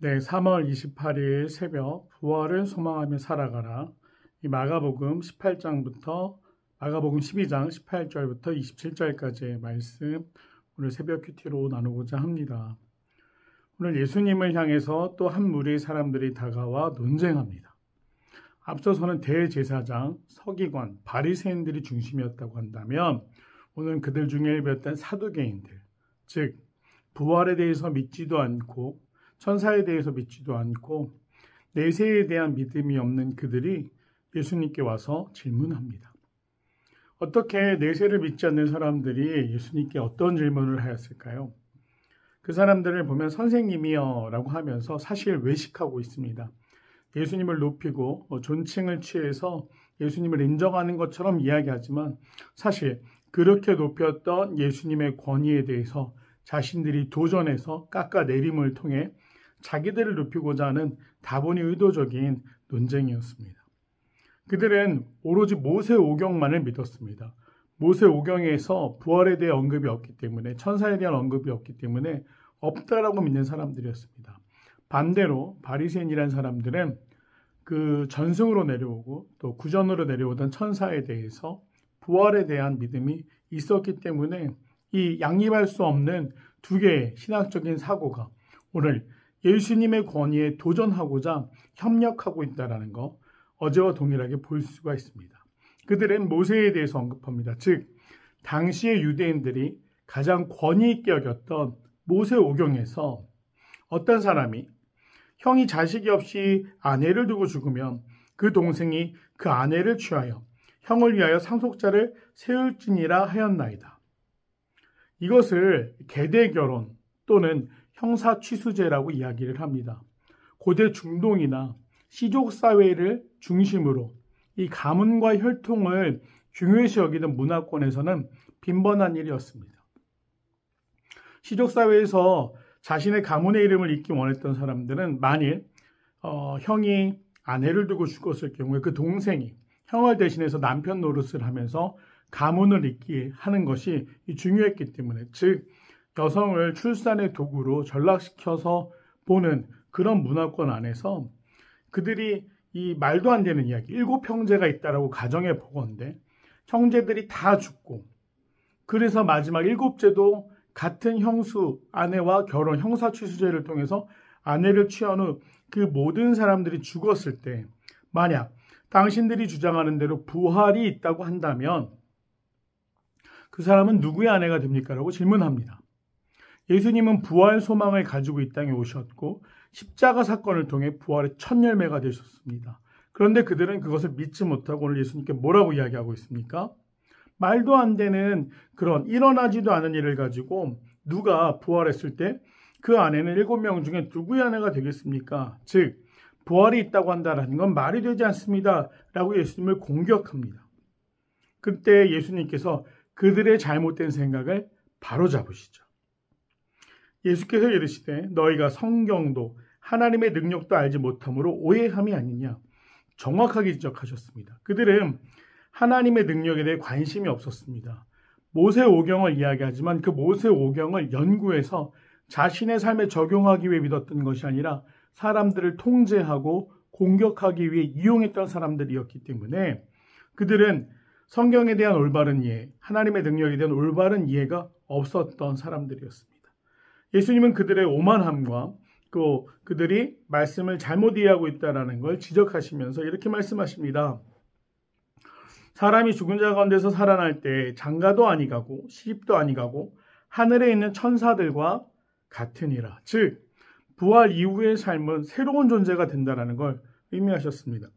네, 3월 28일 새벽 부활을 소망하며 살아가라. 이 마가복음 18장부터 마가복음 12장 18절부터 27절까지의 말씀 오늘 새벽 큐티로 나누고자 합니다. 오늘 예수님을 향해서 또 한 무리의 사람들이 다가와 논쟁합니다. 앞서서는 대제사장, 서기관, 바리새인들이 중심이었다고 한다면 오늘은 그들 중에 일부였던 사두개인들, 즉 부활에 대해서 믿지도 않고 천사에 대해서 믿지도 않고 내세에 대한 믿음이 없는 그들이 예수님께 와서 질문합니다. 어떻게 내세를 믿지 않는 사람들이 예수님께 어떤 질문을 하였을까요? 그 사람들을 보면 선생님이여 라고 하면서 사실 외식하고 있습니다. 예수님을 높이고 존칭을 취해서 예수님을 인정하는 것처럼 이야기하지만 사실 그렇게 높였던 예수님의 권위에 대해서 자신들이 도전해서 깎아내림을 통해 자기들을 높이고자 하는 다분히 의도적인 논쟁이었습니다. 그들은 오로지 모세 오경만을 믿었습니다. 모세 오경에서 부활에 대해 언급이 없기 때문에 천사에 대한 언급이 없기 때문에 없다라고 믿는 사람들이었습니다. 반대로 바리새인이라는 사람들은 그 전승으로 내려오고 또 구전으로 내려오던 천사에 대해서 부활에 대한 믿음이 있었기 때문에 이 양립할 수 없는 두 개의 신학적인 사고가 오늘 예수님의 권위에 도전하고자 협력하고 있다는 거 어제와 동일하게 볼 수가 있습니다. 그들은 모세에 대해서 언급합니다. 즉 당시의 유대인들이 가장 권위 있게 여겼던 모세 오경에서 어떤 사람이 형이 자식이 없이 아내를 두고 죽으면 그 동생이 그 아내를 취하여 형을 위하여 상속자를 세울지니라 하였나이다. 이것을 계대결혼 또는 형사취수제라고 이야기를 합니다. 고대 중동이나 시족사회를 중심으로 이 가문과 혈통을 중요시 여기는 문화권에서는 빈번한 일이었습니다. 시족사회에서 자신의 가문의 이름을 잇기 원했던 사람들은 만일 형이 아내를 두고 죽었을 경우에 그 동생이 형을 대신해서 남편 노릇을 하면서 가문을 잇게 하는 것이 중요했기 때문에 즉 여성을 출산의 도구로 전락시켜서 보는 그런 문화권 안에서 그들이 이 말도 안 되는 이야기 7형제가 있다라고 가정해 보건대 형제들이 다 죽고 그래서 마지막 7제도 같은 형수 아내와 결혼 형사취수제를 통해서 아내를 취한 후 그 모든 사람들이 죽었을 때 만약 당신들이 주장하는 대로 부활이 있다고 한다면 그 사람은 누구의 아내가 됩니까? 라고 질문합니다. 예수님은 부활 소망을 가지고 이 땅에 오셨고 십자가 사건을 통해 부활의 첫 열매가 되셨습니다. 그런데 그들은 그것을 믿지 못하고 오늘 예수님께 뭐라고 이야기하고 있습니까? 말도 안 되는 그런 일어나지도 않은 일을 가지고 누가 부활했을 때 그 아내는 7명 중에 누구의 아내가 되겠습니까? 즉 부활이 있다고 한다는 건 말이 되지 않습니다. 라고 예수님을 공격합니다. 그때 예수님께서 그들의 잘못된 생각을 바로잡으시죠. 예수께서 이르시되 너희가 성경도 하나님의 능력도 알지 못함으로 오해함이 아니냐. 정확하게 지적하셨습니다. 그들은 하나님의 능력에 대해 관심이 없었습니다. 모세 오경을 이야기하지만 그 모세 오경을 연구해서 자신의 삶에 적용하기 위해 믿었던 것이 아니라 사람들을 통제하고 공격하기 위해 이용했던 사람들이었기 때문에 그들은 성경에 대한 올바른 이해, 하나님의 능력에 대한 올바른 이해가 없었던 사람들이었습니다. 예수님은 그들의 오만함과 또 그들이 말씀을 잘못 이해하고 있다는 걸 지적하시면서 이렇게 말씀하십니다. 사람이 죽은 자 가운데서 살아날 때 장가도 아니 가고 시집도 아니 가고 하늘에 있는 천사들과 같으니라. 즉 부활 이후의 삶은 새로운 존재가 된다는 걸 의미하셨습니다.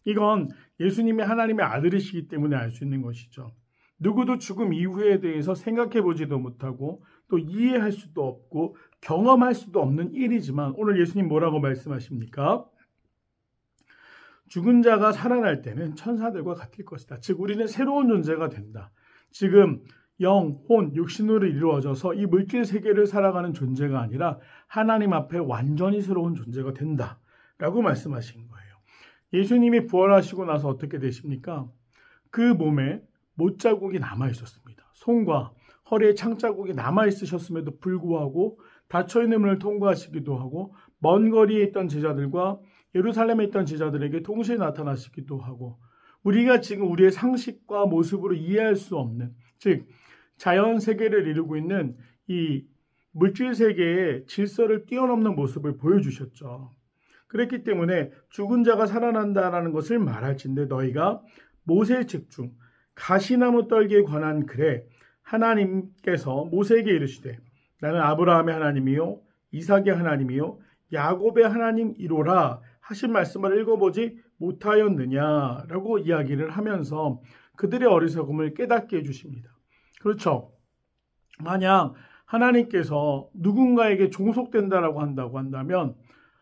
이건 예수님이 하나님의 아들이시기 때문에 알 수 있는 것이죠. 누구도 죽음 이후에 대해서 생각해 보지도 못하고 또 이해할 수도 없고 경험할 수도 없는 일이지만 오늘 예수님 뭐라고 말씀하십니까? 죽은 자가 살아날 때는 천사들과 같을 것이다. 즉 우리는 새로운 존재가 된다. 지금 영, 혼, 육신으로 이루어져서 이 물질 세계를 살아가는 존재가 아니라 하나님 앞에 완전히 새로운 존재가 된다. 라고 말씀하신 거예요. 예수님이 부활하시고 나서 어떻게 되십니까? 그 몸에 못자국이 남아있었습니다. 손과 허리에 창자국이 남아있으셨음에도 불구하고 닫혀있는 문을 통과하시기도 하고 먼 거리에 있던 제자들과 예루살렘에 있던 제자들에게 동시에 나타나시기도 하고 우리가 지금 우리의 상식과 모습으로 이해할 수 없는, 즉 자연 세계를 이루고 있는 이 물질 세계의 질서를 뛰어넘는 모습을 보여주셨죠. 그랬기 때문에 죽은 자가 살아난다라는 것을 말할진대 너희가 모세의 책 중 가시나무 떨기에 관한 글에 하나님께서 모세에게 이르시되 나는 아브라함의 하나님이요 이삭의 하나님이요 야곱의 하나님이로라 하신 말씀을 읽어보지 못하였느냐라고 이야기를 하면서 그들의 어리석음을 깨닫게 해주십니다. 그렇죠. 만약 하나님께서 누군가에게 종속된다라고 한다면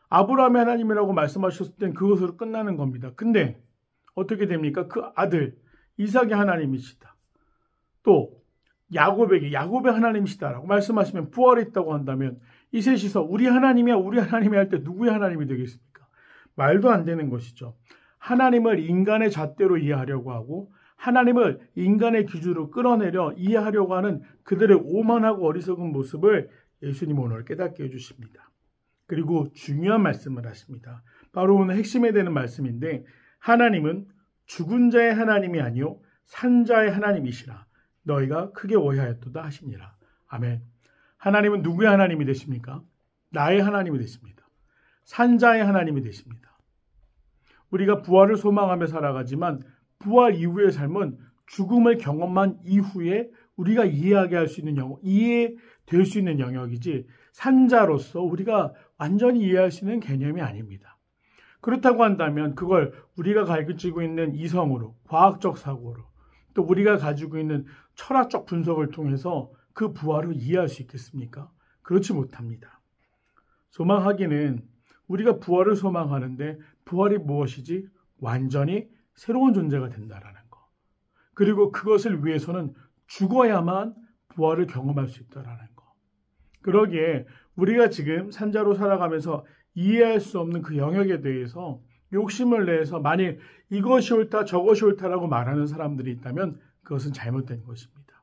아브라함의 하나님이라고 말씀하셨을 땐 그것으로 끝나는 겁니다. 근데 어떻게 됩니까? 그 아들 이삭의 하나님이시다. 또 야곱의 하나님이시다라고 말씀하시면 부활이 있다고 한다면 이 셋이서 우리 하나님이야 할 때 누구의 하나님이 되겠습니까? 말도 안 되는 것이죠. 하나님을 인간의 잣대로 이해하려고 하고 하나님을 인간의 기준으로 끌어내려 이해하려고 하는 그들의 오만하고 어리석은 모습을 예수님 오늘 깨닫게 해주십니다. 그리고 중요한 말씀을 하십니다. 바로 오늘 핵심에 되는 말씀인데 하나님은 죽은 자의 하나님이 아니요 산 자의 하나님이시라 너희가 크게 오해하였도다 하시니라. 아멘. 하나님은 누구의 하나님이 되십니까? 나의 하나님이 되십니다. 산 자의 하나님이 되십니다. 우리가 부활을 소망하며 살아가지만 부활 이후의 삶은 죽음을 경험한 이후에 우리가 이해될 수 있는 영역이지 산자로서 우리가 완전히 이해할 수 있는 개념이 아닙니다. 그렇다고 한다면 그걸 우리가 가지고 있는 이성으로, 과학적 사고로, 또 우리가 가지고 있는 철학적 분석을 통해서 그 부활을 이해할 수 있겠습니까? 그렇지 못합니다. 소망하기는 우리가 부활을 소망하는데 부활이 무엇이지? 완전히 새로운 존재가 된다라는 거. 그리고 그것을 위해서는 죽어야만 부활을 경험할 수 있다라는 거. 그러기에 우리가 지금 산자로 살아가면서 이해할 수 없는 그 영역에 대해서 욕심을 내서 만일 이것이 옳다 저것이 옳다라고 말하는 사람들이 있다면 그것은 잘못된 것입니다.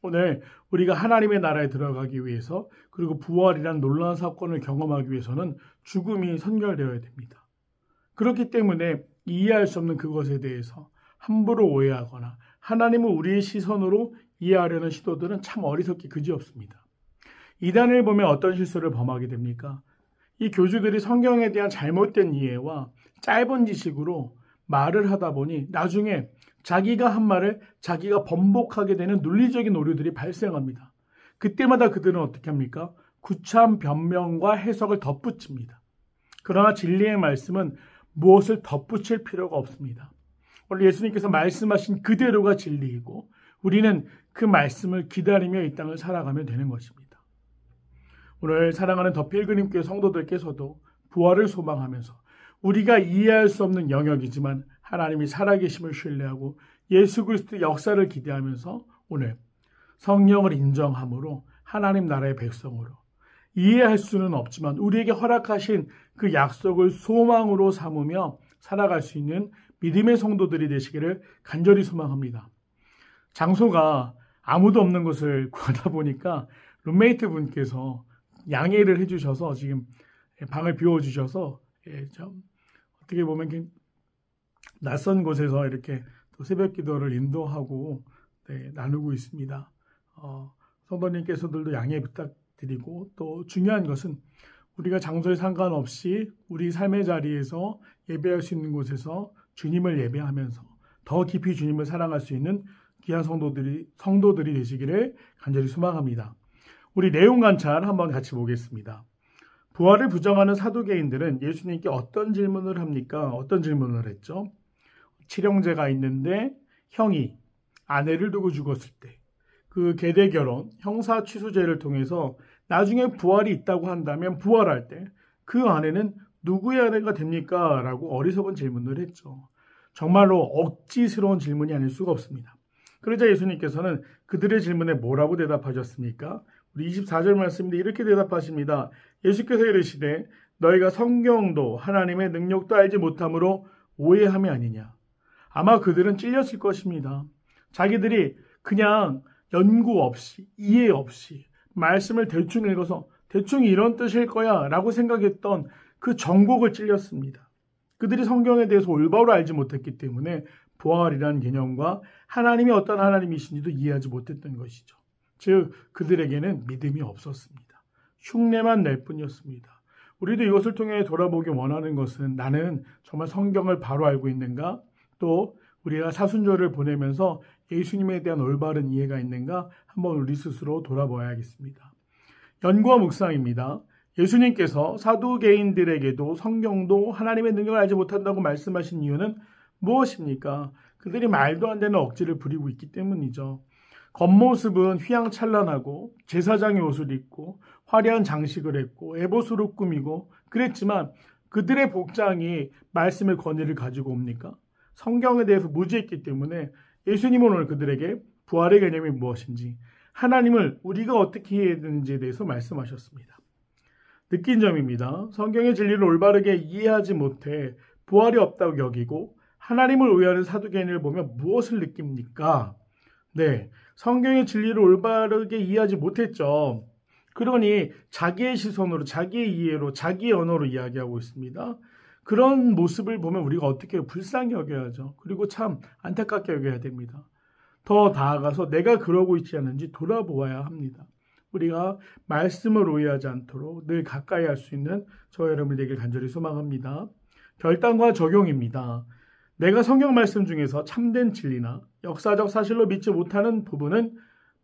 오늘 우리가 하나님의 나라에 들어가기 위해서 그리고 부활이란 놀라운 사건을 경험하기 위해서는 죽음이 선결되어야 됩니다. 그렇기 때문에 이해할 수 없는 그것에 대해서 함부로 오해하거나 하나님을 우리의 시선으로 이해하려는 시도들은 참 어리석기 그지없습니다. 이단을 보면 어떤 실수를 범하게 됩니까? 이 교주들이 성경에 대한 잘못된 이해와 짧은 지식으로 말을 하다 보니 나중에 자기가 한 말을 자기가 번복하게 되는 논리적인 오류들이 발생합니다. 그때마다 그들은 어떻게 합니까? 구참 변명과 해석을 덧붙입니다. 그러나 진리의 말씀은 무엇을 덧붙일 필요가 없습니다. 오늘 예수님께서 말씀하신 그대로가 진리이고 우리는 그 말씀을 기다리며 이 땅을 살아가면 되는 것입니다. 오늘 사랑하는 더 필그림교회 성도들께서도 부활을 소망하면서 우리가 이해할 수 없는 영역이지만 하나님이 살아계심을 신뢰하고 예수 그리스도의 역사를 기대하면서 오늘 성령을 인정함으로 하나님 나라의 백성으로 이해할 수는 없지만 우리에게 허락하신 그 약속을 소망으로 삼으며 살아갈 수 있는 믿음의 성도들이 되시기를 간절히 소망합니다. 장소가 아무도 없는 곳을 구하다 보니까 룸메이트 분께서 양해를 해주셔서 지금 방을 비워주셔서 좀 어떻게 보면 낯선 곳에서 이렇게 또 새벽 기도를 인도하고 나누고 있습니다. 성도님께서들도 양해 부탁드리고 또 중요한 것은 우리가 장소에 상관없이 우리 삶의 자리에서 예배할 수 있는 곳에서 주님을 예배하면서 더 깊이 주님을 사랑할 수 있는 귀한 성도들이 되시기를 간절히 소망합니다. 우리 내용 관찰 한번 같이 보겠습니다. 부활을 부정하는 사두개인들은 예수님께 어떤 질문을 합니까? 어떤 질문을 했죠? 칠형제가 있는데 형이 아내를 두고 죽었을 때 그 계대결혼, 형사 취소제를 통해서 나중에 부활이 있다고 한다면 부활할 때 그 아내는 누구의 아내가 됩니까? 라고 어리석은 질문을 했죠. 정말로 억지스러운 질문이 아닐 수가 없습니다. 그러자 예수님께서는 그들의 질문에 뭐라고 대답하셨습니까? 우리 24절 말씀인데 이렇게 대답하십니다. 예수께서 이르시되 너희가 성경도 하나님의 능력도 알지 못함으로 오해함이 아니냐. 아마 그들은 찔렸을 것입니다. 자기들이 그냥 연구 없이 이해 없이 말씀을 대충 읽어서 대충 이런 뜻일 거야 라고 생각했던 그 정곡을 찔렸습니다. 그들이 성경에 대해서 올바로 알지 못했기 때문에 부활이라는 개념과 하나님이 어떤 하나님이신지도 이해하지 못했던 것이죠. 즉 그들에게는 믿음이 없었습니다. 흉내만 낼 뿐이었습니다. 우리도 이것을 통해 돌아보기 원하는 것은 나는 정말 성경을 바로 알고 있는가? 또 우리가 사순절을 보내면서 예수님에 대한 올바른 이해가 있는가? 한번 우리 스스로 돌아봐야겠습니다. 연구와 묵상입니다. 예수님께서 사두개인들에게도 성경도 하나님의 능력을 알지 못한다고 말씀하신 이유는 무엇입니까? 그들이 말도 안 되는 억지를 부리고 있기 때문이죠. 겉모습은 휘황찬란하고 제사장의 옷을 입고 화려한 장식을 했고 에봇으로 꾸미고 그랬지만 그들의 복장이 말씀의 권위를 가지고 옵니까? 성경에 대해서 무지했기 때문에 예수님은 오늘 그들에게 부활의 개념이 무엇인지 하나님을 우리가 어떻게 해야 되는지에 대해서 말씀하셨습니다. 느낀 점입니다. 성경의 진리를 올바르게 이해하지 못해 부활이 없다고 여기고 하나님을 오해하는 사두개인을 보면 무엇을 느낍니까? 네, 성경의 진리를 올바르게 이해하지 못했죠. 그러니 자기의 시선으로, 자기의 이해로, 자기의 언어로 이야기하고 있습니다. 그런 모습을 보면 우리가 어떻게 불쌍히 여겨야죠. 그리고 참 안타깝게 여겨야 됩니다. 더 나아가서 내가 그러고 있지 않은지 돌아보아야 합니다. 우리가 말씀을 오해하지 않도록 늘 가까이 할 수 있는 저와 여러분이 되길 간절히 소망합니다. 결단과 적용입니다. 내가 성경 말씀 중에서 참된 진리나 역사적 사실로 믿지 못하는 부분은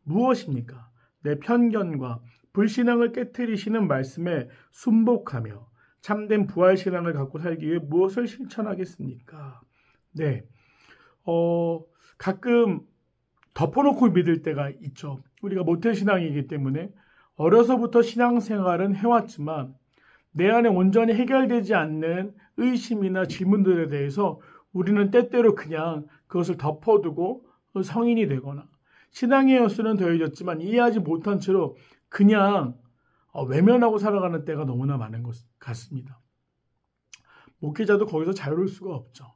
무엇입니까? 내 편견과 불신앙을 깨트리시는 말씀에 순복하며 참된 부활신앙을 갖고 살기 위해 무엇을 실천하겠습니까? 네, 가끔 덮어놓고 믿을 때가 있죠. 우리가 모태신앙이기 때문에 어려서부터 신앙생활은 해왔지만 내 안에 온전히 해결되지 않는 의심이나 질문들에 대해서 우리는 때때로 그냥 그것을 덮어두고 성인이 되거나 신앙의 여수는 더해졌지만 이해하지 못한 채로 그냥 외면하고 살아가는 때가 너무나 많은 것 같습니다. 목회자도 거기서 자유로울 수가 없죠.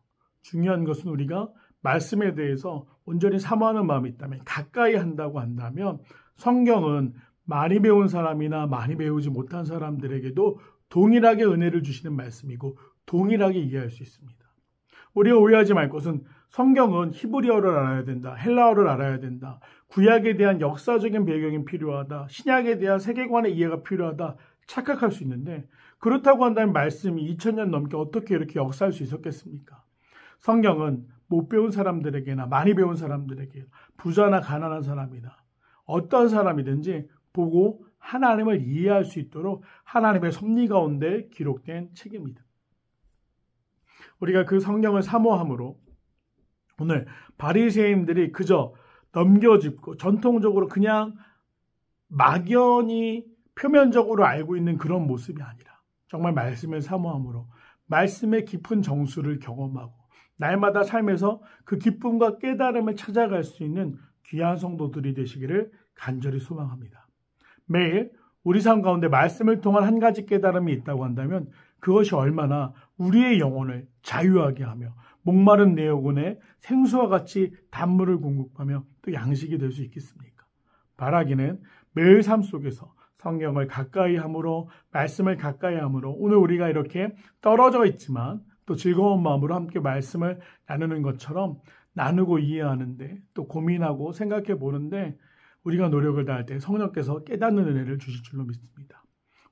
중요한 것은 우리가 말씀에 대해서 온전히 사모하는 마음이 있다면, 가까이 한다고 한다면 성경은 많이 배운 사람이나 많이 배우지 못한 사람들에게도 동일하게 은혜를 주시는 말씀이고 동일하게 이해할 수 있습니다. 우리가 오해하지 말 것은 성경은 히브리어를 알아야 된다, 헬라어를 알아야 된다, 구약에 대한 역사적인 배경이 필요하다, 신약에 대한 세계관의 이해가 필요하다 착각할 수 있는데 그렇다고 한다면 말씀이 2000년 넘게 어떻게 이렇게 역사할 수 있었겠습니까? 성경은 못 배운 사람들에게나 많이 배운 사람들에게 부자나 가난한 사람이나 어떤 사람이든지 보고 하나님을 이해할 수 있도록 하나님의 섭리 가운데 기록된 책입니다. 우리가 그 성경을 사모함으로 오늘 바리새인들이 그저 넘겨짚고 전통적으로 그냥 막연히 표면적으로 알고 있는 그런 모습이 아니라 정말 말씀을 사모함으로 말씀의 깊은 정수를 경험하고 날마다 삶에서 그 기쁨과 깨달음을 찾아갈 수 있는 귀한 성도들이 되시기를 간절히 소망합니다. 매일 우리 삶 가운데 말씀을 통한 한 가지 깨달음이 있다고 한다면 그것이 얼마나 우리의 영혼을 자유하게 하며 목마른 내 영혼에 생수와 같이 단물을 공급하며 또 양식이 될 수 있겠습니까? 바라기는 매일 삶 속에서 성경을 가까이 함으로 말씀을 가까이 함으로 오늘 우리가 이렇게 떨어져 있지만 또 즐거운 마음으로 함께 말씀을 나누는 것처럼 나누고 이해하는데 또 고민하고 생각해 보는데 우리가 노력을 다할 때 성령께서 깨닫는 은혜를 주실 줄로 믿습니다.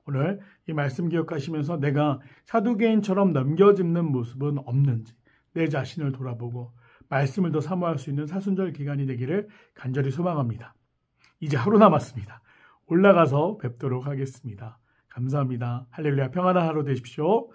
오늘 이 말씀 기억하시면서 내가 사두개인처럼 넘겨짚는 모습은 없는지 내 자신을 돌아보고 말씀을 더 사모할 수 있는 사순절 기간이 되기를 간절히 소망합니다. 이제 하루 남았습니다. 올라가서 뵙도록 하겠습니다. 감사합니다. 할렐루야, 평안한 하루 되십시오.